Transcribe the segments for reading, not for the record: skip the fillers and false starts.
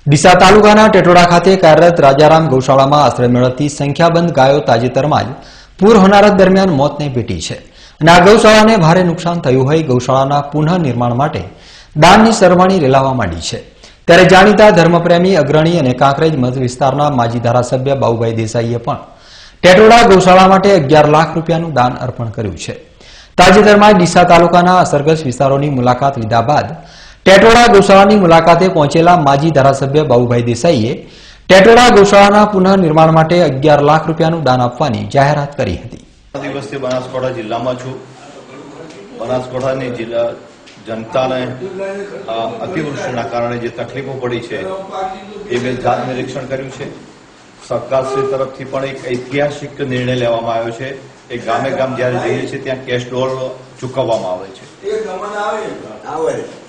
ડીસા તાલુકાના ટેટોડા ખાતે કાર્યરત રાજારામ ગૌશાળામાં આશ્રય મેળવતી સંખ્યાબંધ ગાયો તાજેતરમાં જ પૂર હોનારત દરમિયાન મોતને ભેટી છે અને આ ગૌશાળાને ભારે નુકસાન થયું હોય ગૌશાળાના પુનઃનિર્માણ માટે દાનની સરવાણી રેલાવા માંડી છે। ત્યારે જાણીતા ધર્મપ્રેમી અગ્રણી અને કાંકરેજ મત વિસ્તારના માજી ધારાસભ્ય બાબુભાઈ દેસાઈએ પણ ટેટોડા ગૌશાળા માટે 11 લાખ રૂપિયાનું દાન અર્પણ કર્યું છે। તાજેતરમાં ડીસા તાલુકાના અસરગ્રસ્ત વિસ્તારોની મુલાકાત લીધા બાદ ટેટોડા ગૌશાળાની મુલાકાતે પહોંચેલા માજી ધારાસભ્ય બાબુભાઈ દેસાઈએ ટેટોડા ગૌશાળાના પુનઃનિર્માણ માટે 11 લાખ રૂપિયાનું દાન આપવાની જાહેરાત કરી હતી। દિવસથી બનાસકાંઠા જિલ્લામાં છું। બનાસકાંઠાની જિલ્લા જનતાને અતિવૃષ્ટિના કારણે જે તકલીફો પડી છે એ મેં જાત નિરીક્ષણ કર્યું છે। સરકારશ્રી તરફથી પણ એક ઐતિહાસિક નિર્ણય લેવામાં આવ્યો છે। એ ગામે ગામ જ્યારે જઈએ છીએ ત્યાં કેશ ડોલ ચૂકવવામાં આવે છે।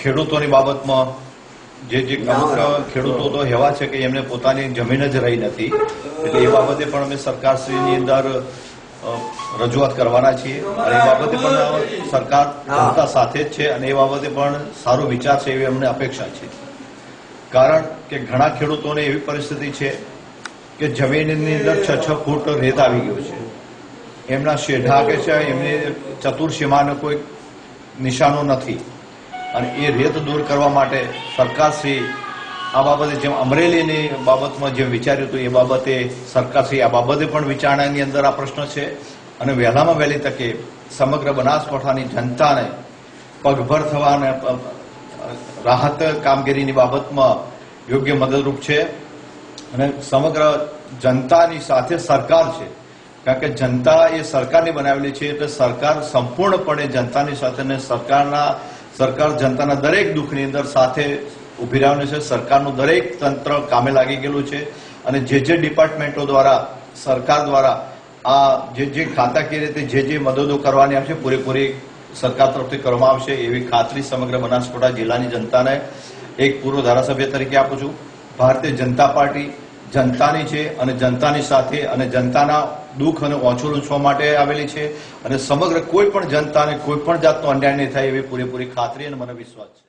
ખેડૂતોની બાબતમાં જે ખેડૂતો તો એવા છે કે એમને પોતાની જમીન જ રહી નથી, એટલે એ બાબતે પણ અમે સરકારશ્રીની અંદર રજૂઆત કરવાના છીએ અને એ બાબતે પણ સરકાર જનતા સાથે જ છે અને એ બાબતે પણ સારો વિચાર છે એવી અમને અપેક્ષા છે। કારણ કે ઘણા ખેડૂતોને એવી પરિસ્થિતિ છે કે જમીનની અંદર 6-6 ફૂટ રેત આવી ગયો છે। એમના શેઢા કે છે એમની ચતુર્સીમાનો કોઈ નિશાનો નથી અને એ રેત દૂર કરવા માટે સરકારશ્રી આ બાબતે જેમ અમરેલીની બાબતમાં જેમ વિચાર્યું હતું એ બાબતે સરકારશ્રી આ બાબતે પણ વિચારણાની અંદર આ પ્રશ્ન છે અને વહેલામાં વહેલી તકે સમગ્ર બનાસકાંઠાની જનતાને પગભર થવા અને રાહત કામગીરીની બાબતમાં યોગ્ય મદદરૂપ છે અને સમગ્ર જનતાની સાથે સરકાર છે। કારણ કે જનતા એ સરકારની બનાવેલી છે એટલે સરકાર સંપૂર્ણપણે જનતાની સાથે અને સરકાર જનતાના દરેક દુઃખની અંદર સાથે ઉભી રહેવાની છે। સરકારનું દરેક તંત્ર કામે લાગી ગયેલું છે અને જે ડિપાર્ટમેન્ટો દ્વારા સરકાર દ્વારા આ જે ખાતાકીય રીતે જે મદદો કરવાની આવશે પૂરેપૂરી સરકાર તરફથી કરવામાં આવશે એવી ખાતરી સમગ્ર બનાસકાંઠા જિલ્લાની જનતાને એક પૂર્વ ધારાસભ્ય તરીકે આપું છું। ભારતીય જનતા પાર્ટી જનતાની છે અને જનતાની સાથે અને જનતાના દુઃખ અને ઓછું લૂંછવા માટે આવેલી છે અને સમગ્ર કોઈ પણ જનતાને કોઈ પણ જાતનો અન્યાય નહીં થાય એવી પૂરેપૂરી ખાતરી અને મને વિશ્વાસ છે।